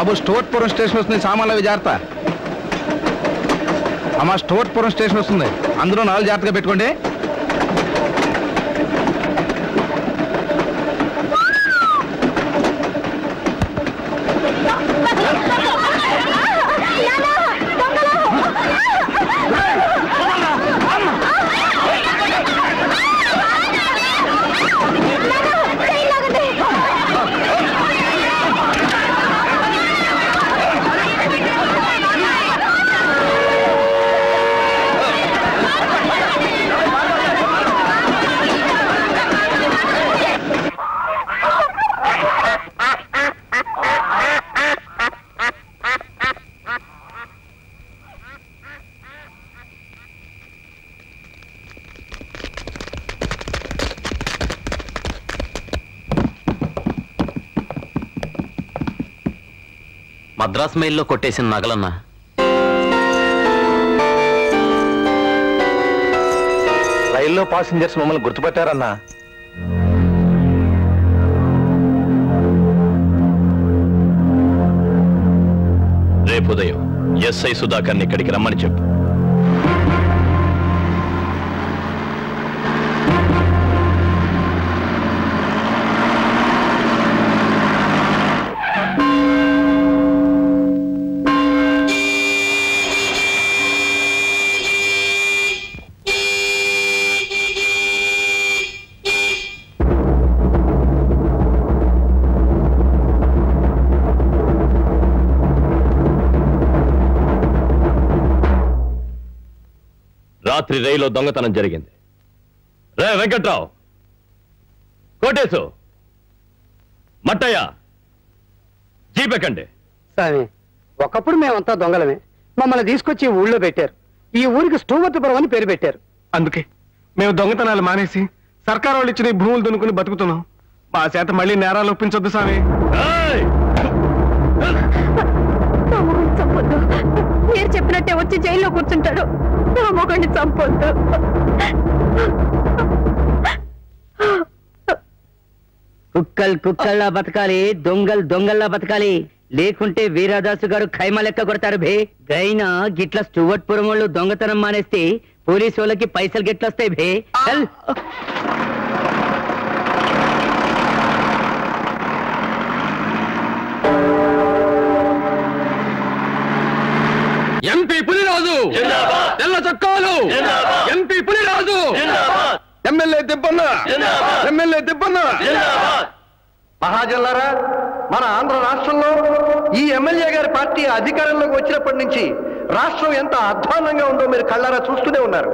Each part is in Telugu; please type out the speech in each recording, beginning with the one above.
బాబు స్టోర్పురం స్టేషన్ వస్తుంది, సామాన్లు అవి జాగ్రత్త. అమ్మ స్టోర్పురం స్టేషన్ వస్తుంది, అందులో 4 జాగ్రత్తగా పెట్టుకోండి. మద్రాస్ మెయిల్లో కొట్టేసిన నగలన్నా. రైల్లో పాసింజర్స్ మమ్మల్ని గుర్తుపెట్టారన్నా. రేపు ఉదయం ఎస్ఐ సుధాకర్ని ఇక్కడికి రమ్మని చెప్పు. రాత్రి రైల్లో దొంగతనం జరిగింది. రే వెంకట్రావు, కోటేశు, మట్టయ్య, జీపెక్కండి. స్వామి, ఒకప్పుడు మేమంతా దొంగలమే. మమ్మల్ని తీసుకొచ్చి ఊళ్ళో పెట్టారు. ఈ ఊరికి స్టూవర్టుపురం అని పేరు పెట్టారు. అందుకే మేము దొంగతనాలు మానేసి సర్కారు వాళ్ళు ఇచ్చిన భూములు దున్నుకుని బతుకుతున్నాం. మా చేత మళ్ళీ నేరాలు ఒప్పించొద్దు స్వామి. చంపొద్దు, మీరు చెప్పినట్టే వచ్చి జైల్లో కూర్చుంటాడు. నా మొగండి చంపొద్దు. కుక్కల్ కుక్కల్లా బతకాలి, దొంగల్ దొంగల్లా బతకాలి. లేకుంటే వీరాదాసు గారు ఖైమా లెక్క కొడతారు భే. గైనా గిట్ల స్టూవర్ట్పురం వాళ్ళు దొంగతనం మానేస్తే పోలీసు వాళ్ళకి పైసలు గిట్లొస్తాయి భే. ఎంపీ పులిరాజు, తెల్ల చొక్కాలు, MP Puliraju, MLA Thippanna, MLA Thippanna. మహాజనులారా, మన ఆంధ్ర రాష్ట్రంలో ఈ ఎమ్మెల్యే గారి పార్టీ అధికారంలోకి వచ్చినప్పటి నుంచి రాష్ట్రం ఎంత అధ్వానంగా ఉందో మీరు కళ్ళారా చూస్తూనే ఉన్నారు.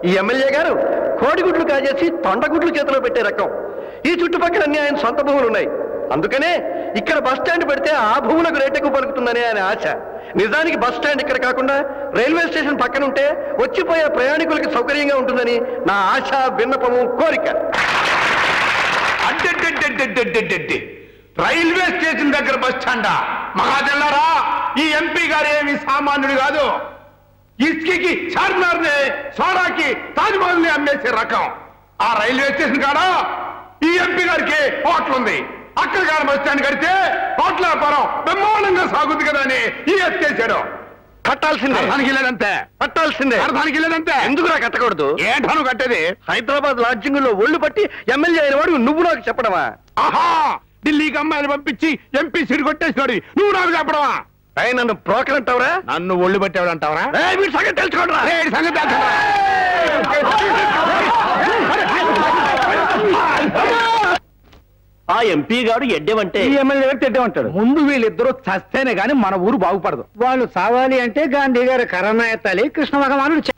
ఈ ఎమ్మెల్యే గారు కోడిగుడ్లు కాజేసి తొండగుడ్లు చేతిలో పెట్టే రకం. ఈ చుట్టుపక్కల అన్ని ఆయన సొంత భూములు ఉన్నాయి. అందుకనే ఇక్కడ బస్ స్టాండ్ పెడితే ఆ భూములకు రేట్ ఎక్కువ పలుకుతుందనే ఆయన ఆశ. నిజానికి బస్ స్టాండ్ ఇక్కడ కాకుండా రైల్వే స్టేషన్ పక్కన ఉంటే వచ్చిపోయే ప్రయాణికులకి సౌకర్యంగా ఉంటుందని నా ఆశ, విన్నపము, కోరిక. రైల్వే స్టేషన్ దగ్గర బస్ స్టాండా? మహాజనులారా, ఈ ఎంపీ గారు ఏమి సామాన్యుడు కాదు. ఇస్కి చార్మినార్ ని, సోడాకి తాజ్మహల్ ని అమ్మేసే రకం. ఆ రైల్వే స్టేషన్ కాడ ఈ ఎంపీ గారికి హోటల్ ఉంది. అక్కడ కాడ బస్ స్టాండ్ కడితే హోటల్ వ్యాపారం బ్రహ్మాండంగా సాగుతుంది కదా అని ఈ ఎత్తేసాడు. కట్టాల్సిందే, అర్థానికి లేదంతే. కట్టాల్సిందే, అర్థానికి లేదంతే. ఎందుకు నాకు కట్టకూడదు? ఏంటను కట్టేది? హైదరాబాద్ లాడ్జింగ్ లో ఒళ్ళు పట్టి ఎమ్మెల్యే అయిన వాడు నువ్వు నాకు చెప్పడమా? ఆహా, ఢిల్లీకి అమ్మాయిలు పంపించి ఎంపీ సీట్ కొట్టేసినాడు నువ్వు నాకు చెప్పడమా? నన్ను బ్రోకర్ అంటావరా? నన్ను ఒళ్ళు పెట్టాడు అంటావరా? వీడి సంగతి తెలుసుకోండి. సంగతి ఆ ఎంపీ గారు ఎడ్డేమంటే ఈ ఎమ్మెల్యే గారు తెడ్డేమంటాడు. ముందు వీళ్ళిద్దరూ చస్తేనే గాని మన ఊరు బాగుపడదు. వాళ్ళు సావాలి అంటే గాంధీ గారు కరోనా ఎత్తాలి, కృష్ణ భగవానుడు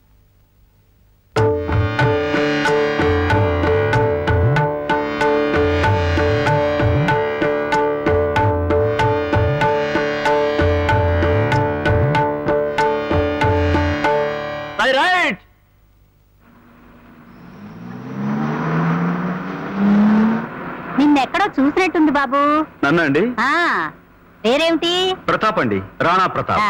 నిన్నెక్కడో చూసినట్టుంది బాబు. నన్నండి? పేరేమిటి? ప్రతాప్ అండి, రాణా ప్రతాప్.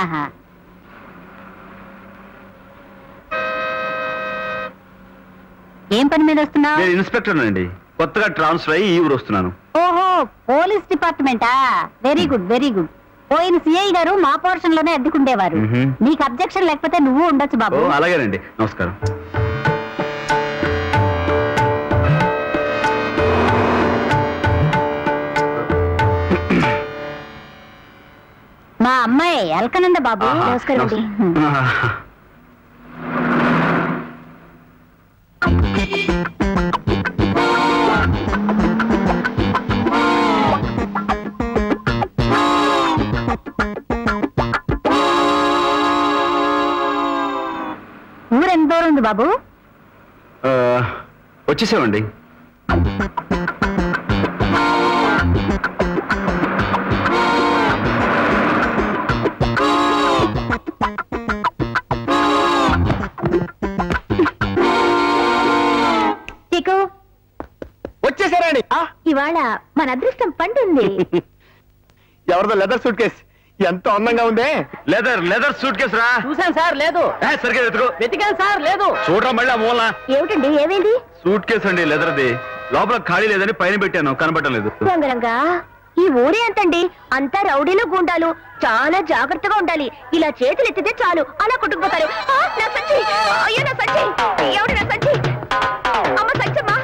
ఏం పని మీద వస్తున్నావు? నేను ఇన్స్పెక్టర్ అండి, కొత్తగా ట్రాన్స్ఫర్ అయ్యి ఈ ఊరు వస్తున్నాను. ఓహో, పోలీస్ డిపార్ట్మెంటా? Very good, very good. పోయిన సిఐ గారు మా పోర్షన్ లోనే అద్దెకుండేవారు. నీకు అబ్జెక్షన్ లేకపోతే నువ్వు ఉండొచ్చు బాబు. అలాగేనండి, నమస్కారం. మా అమ్మాయి అల్కనంద బాబు. నమస్కారం అండి. ఊరెంత దూరం ఉంది బాబు? వచ్చేసామండి. వచ్చేసారండి. ఇవాళ మన అదృష్టం పండుంది. ఎవరిదో లెదర్ సూట్ కేస్ ఎంత అందంగా ఉంది. లెదర్ సూట్ కేసు రా. చూసాను సార్, లేదు. సరిగ్గా వెతుకు. వెతికాను సార్, లేదు. చూడరా మళ్ళీ మూల. ఏమిటండి, ఏమైంది? సూట్ కేసు అండి, లెదర్ది. లోపల ఖాళీ లేదని పైన పెట్టాను, కనబడటం లేదు. రంగరంగా ఈ ఊరే అంతండి, అంతా రౌడీలు గుండాలు. చాలా జాగ్రత్తగా ఉండాలి. ఇలా చేతులు ఎత్తితే చాలు అలా కొట్టుకుపోతారు. నా సంచి, అయ్యో నా సంచి, ఎవడు నా సంచి? అమ్మ సంచమ్మా.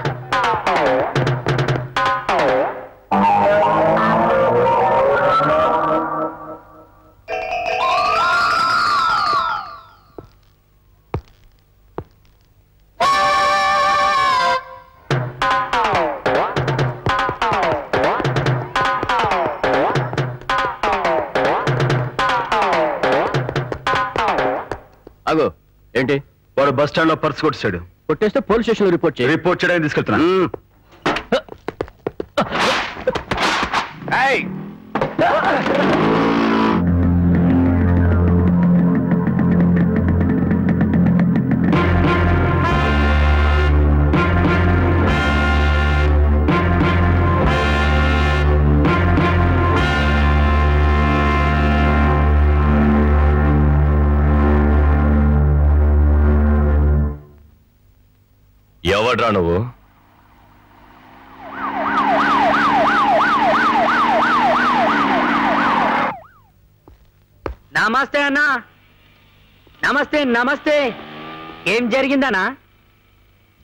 అగో ఏంటి, వాడు బస్ స్టాండ్ లో పర్స్ కొట్టేశాడు. కొట్టేస్తే పోలీస్ స్టేషన్ లో రిపోర్ట్ చేయి. రిపోర్ట్ చేయడానికి తీసుకెళ్తున్నా. ఎవడ్రా నువ్వు? నమస్తే అన్నా. నమస్తే నమస్తే. ఏం జరిగిందన్నా?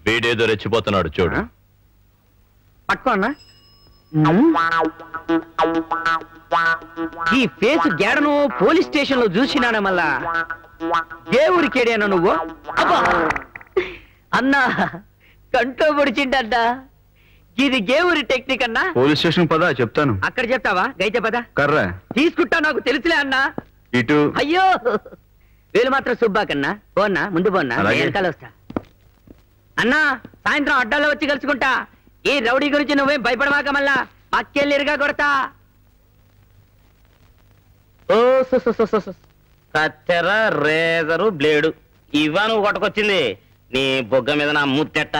వీడేదో రెచ్చిపోతున్నాడు చూడు. పట్టుకో అన్నా. ఈ ఫేస్ గేడను పోలీస్ స్టేషన్ లో చూసినానా మళ్ళా? దేవుడికేడేనా నువ్వు? అబ్బా అన్నా, కంట్లో పొడిచిండన్నా. ఇది గేవురి టెక్నిక్ అన్నా. పోలీస్ స్టేషన్ పదా, చెప్తాను. అక్కడ చెప్తావా? గైతే పదా. కర్రా తీసుకుంటా, నాకు తెలుసులే అన్నా. ఇటు. అయ్యో వీళ్ళు మాత్రం సుబ్బాకన్నా. పోన్నా, ముందు పోన్నా, వెనకాల వస్తా. అన్నా, సాయంత్రం అడ్డాలో వచ్చి కలుసుకుంటా. ఈ రౌడీ గురించి నువ్వేం భయపడమాక, మళ్ళా పక్కెళ్ళిరుగా కొడతా. ఓ కత్తెర, రేజరు, బ్లేడు ఇవా నువ్వు కొట్టుకొచ్చింది. నీ బొగ్గ మీద నా ముత్తెట్ట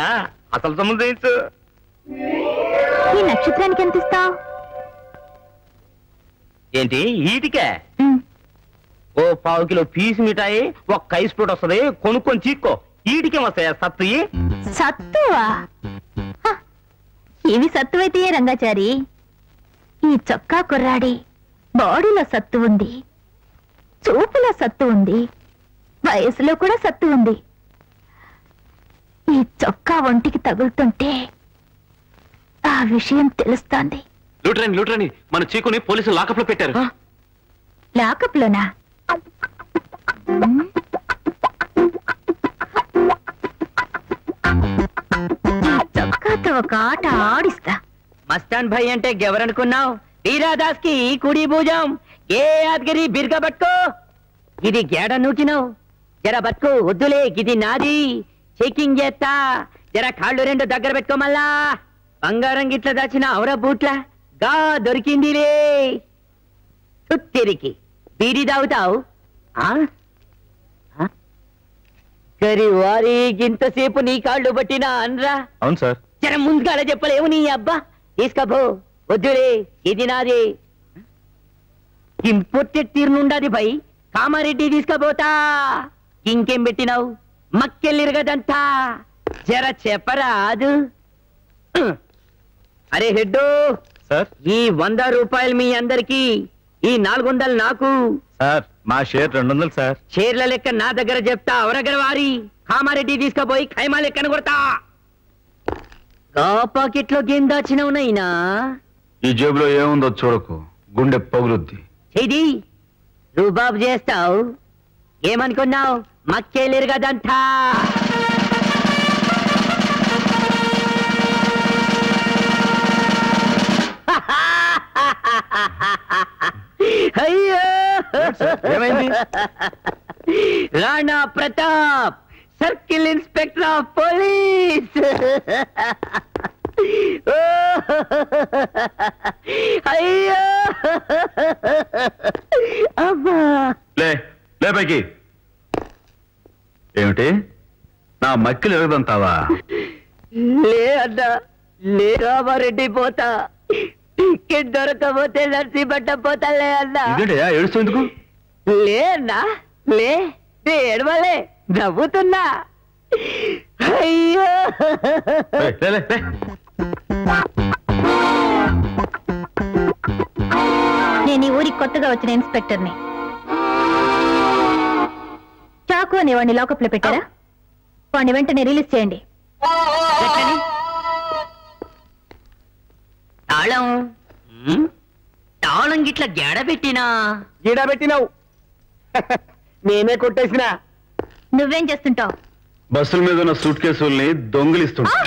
అసలు సొమ్ము చేయించు. ఈ నక్షత్రానికి ఎంత ఇస్తావు? ఏంటి ఈటికే? ఓ 1/4 కిలో పీసు మిఠాయి, ఒక ఐస్ ఫ్రూట్ వస్తుంది, కొనుక్కొని చీక్కో. ఈటికేం వస్తాయా సత్తు? సత్తువా? ఇవి సత్తువైతే రంగాచారి, ఈ చొక్కా కుర్రాడి బాడీలో సత్తు ఉంది, చూపులో సత్తు ఉంది, వయసులో కూడా సత్తు ఉంది. ఈ చొక్కా ఒంటికి తగులుతుంటే ఆ విషయం తెలుస్తోంది. లూటరని మన చీకుని పోలీసులు లాకప్ లో పెట్టారు. లాకప్లోనా? చొక్కాతో ఒక ఆట ఆడిస్తా. మస్తాన్ భాయ్ అంటే ఎవరనుకున్నావు? వీరాదాస్ కి కుడి భుజం, ఏ యాదగిరి బిర్గా పట్టుకో. ఇది గేడ నూకినావు, జర పట్టుకో. వద్దులే, ఇది నాది. చెకింగ్ చేస్తా, జర కాళ్ళు 2 దగ్గర పెట్టుకో. మళ్ళా బంగారం గిట్ల దాచిన ఔర బూట్ల గా దొరికిందిలే. తుత్తిరికి బీడి తాగుతావు? గరి వారి ఇంతసేపు నీ కాళ్ళు పట్టినా అనరా? అవును సార్. జర ముందుగాల చెప్పలేవు నీ అబ్బా. తీసుకపో. వద్దులే, ఇది నాది. ఇంపోర్టెడ్ తీరునుండాది భయ్. కామారెడ్డి తీసుకపోతా. ఇంకేం పెట్టినావు? మక్కెళ్ళిరగదంతా. జర చెప్పరాదు. అరే హెడ్డు సార్, ఈ 100 రూపాయలు మీ అందరికి ఈ 400 నాకు. సార్ మా షేర్ 200 సార్. షేర్ల లెక్క నా దగ్గర చెప్తా. అవరగర వారి కామారెడ్డి తీసుకుపోయి ఖైమా లెక్కను కొడతా. గా పాకెట్లో గేమ్ దాచినవునైనా ఈ జేబులో ఏముందో చూడకు, గుండె పగులుద్ది. ఇది రూబాబు చేస్తావు. ఏమనుకున్నావు? మక్కేలేరు కదంతా. అయ్యో ఏమైంది? Rana Pratap, circle inspector of police. అయ్యో అమ్మా. లే లే పైకి. ఏమిటి నా మక్కిలు ఎరగదంతావా? లే అన్నా, లే రామారెడ్డి పోతా. టికెట్ దొరకపోతే నర్సీపట్ట పోతాలే అన్నా. ఇదేంటయ్యా ఏడుస్తూ? లే అన్నా లే, ఏడవలే, నవ్వుతున్నా. అయ్యో నేను ఈ ఊరికి కొత్తగా వచ్చిన ఇన్స్పెక్టర్ని. చాకు అని వాడిని లాకప్ లో పెట్టారా? వాడిని వెంటనే రిలీజ్ చేయండి. తాళం తాళం గిట్ల గెడబెట్టినా. గీడబెట్టినావు. నేనే కొట్టేసినా. నువ్వేం చేస్తుంటావు? బస్సుల మీద ఉన్న సూట్ కేసుల్ని దొంగిలిస్తుంటా.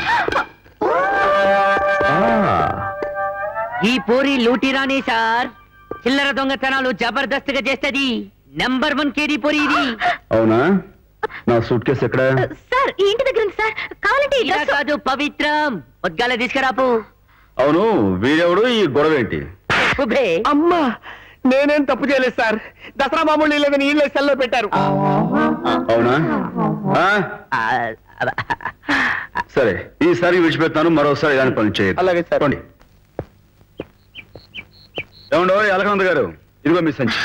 ఈ పోరి లూటిరాని సార్. చిల్లర దొంగతనాలు జబర్దస్త్గా చేస్తది. నంబర్ 1 కేడీ పోరి ఇది. అవునా? నా సూట్ కేసు ఎక్కడ? సార్ ఈ ఇంటి దగ్గర ఉంది సార్. కావాలంటే ఇలా కాదు పవిత్రం, పొద్దుగాల తీసుకురాపు. అవును, వీడెవడు? ఈ గొడవ ఏంటి? అమ్మా, నేనేం తప్పు చేయలేదు సార్. దసరా మామూలు లేదని వీళ్ళే సెల్లో పెట్టారు. అవునా? సరే, ఈసారి విడిచిపెడతాను, మరోసారి ఇలాంటి పని చేయదు. అలాగే సార్. రండి. ఏమండో అలకానంద గారు, ఇదిగో మీ సంచి.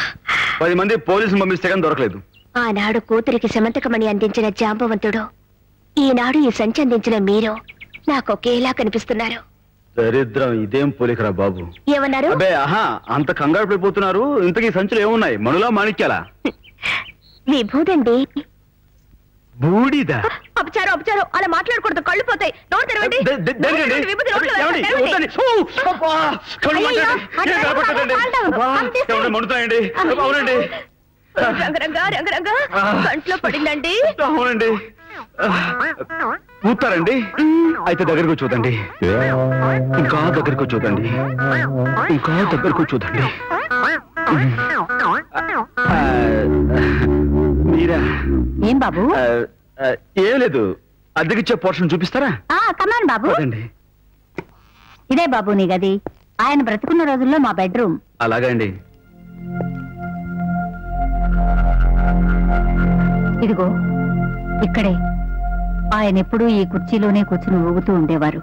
10 మంది పోలీసులు పంపిస్తే కానీ దొరకలేదు. ఆనాడు కూతురికి సమంతకమణి అందించిన జాంబవంతుడు, ఈనాడు ఈ సంచి అందించిన మీరు నాకొకేలా కనిపిస్తున్నారు. దరిద్రం, ఇదేం పోలికరా బాబు. ఏమన్నారు? అబ్బే ఆహా, అంత కంగారు పడిపోతున్నారు. ఇంతకీ సంచులు ఏమున్నాయి? మనులా మాణిక్యాలా? విభూదండి. బూడిదా? అపచారం అపచారం, అలా మాట్లాడకూడదు. కళ్ళు పోతాయి. నోరు తెరవండి. విభూది నోట్లో వేస్తారు, తెరవండి. మండుతాయండి. అవునండి, రంగరంగా రంగరంగా కంట్లో పడిందండి. అవునండి. పూతారండి? అయితే దగ్గరకు చూడండి. ఇంకా దగ్గరకు చూడండి. ఇంకా దగ్గరకు చూడండి. మీరా? ఏం బాబు? ఏం లేదు, అద్దెకిచ్చే పోర్షన్ చూపిస్తారా? కమాన్ బాబు. అదండి. ఇదే బాబు నీ గది. ఆయన బ్రతుకున్న రోజుల్లో మా బెడ్రూమ్. అలాగండి. ఇదిగో ఇక్కడే ఆయన ఎప్పుడూ ఈ కుర్చీలోనే కూర్చుని ఊగుతూ ఉండేవారు.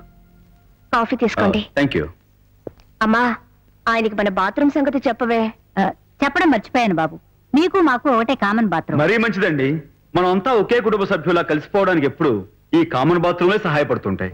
కాఫీ తీసుకోండి. Thank you. అమ్మా, ఆయనకి మన బాత్రూమ్ సంగతి చెప్పవే. చెప్పడం మర్చిపోయాను బాబు. మీకు మాకు ఒకటే కామన్ బాత్రూమ్. మరీ మంచిదండి. మనం అంతా ఒకే కుటుంబ సభ్యులా కలిసిపోవడానికి ఎప్పుడు ఈ కామన్ బాత్రూమ్లే సహాయపడుతుంటాయి.